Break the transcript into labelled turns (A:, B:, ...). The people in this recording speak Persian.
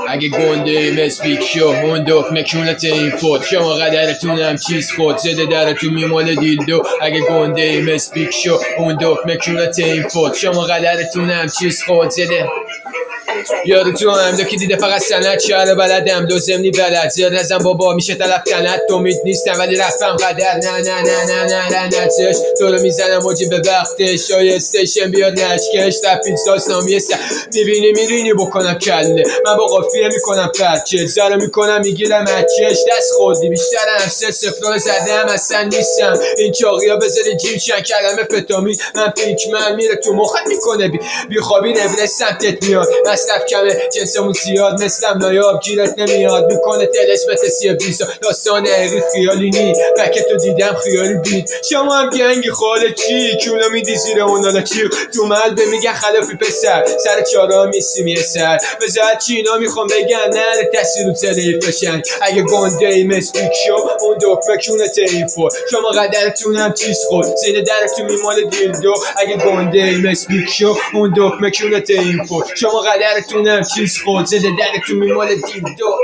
A: اگه گنده مسبیک شو اون دکمه کونت این فوت شما قدرتونم چیز خود زده درتون میمال دیلدو اگه گنده مسبیک شو اون دکمه کونت این فوت شما قدرتونم چیز خود زده یارو تو هم که دیده فقط سند شهر بلدم دو زمینی بلد زیاد نزن بابا میشه طرف کنت امید نیستم ولی رفتم قدر نه نه نه نه نه نه نتش تو رو میزنم موجی به وقتش شای استیشن بیاد نشکش رفید داستامی سر میبینی بکنم کله من با قافیه میکنم پرچه زرا میکنم میگیرم اچش دست خودی بیشترم 3-0 رو زدم اصلا نیستم این چاقیا بذاری جیم شن کلمه فتامین من پیکمن میره تو مخت میکنه بیخوابی نبره سمتت میاد مصرف کمه جنسمون زیاد مثلم نایاب گیرت نمیاد میکنه تلسمت سی بیسا داستان حقیق خیالی نی بکه تو دیدم خیالی بید شما هم گنگی خاله چی کیولا میدی زیر اونالا چی تو ملبه میگن خلافی پسر سر چارا میسی میسر بذار چینا میخوام بگن نره تصویر رو تلیف بشن اگه گنده ای مسبیک شو اون دکمه کونت این فور شما قدرتونم چیز خود زینه درتون میمال دیلدو اگه گنده ای مسبیک شو اون دکمه کونت این فور شما قدرتونم چیز خود زده درتون میمال دیلدو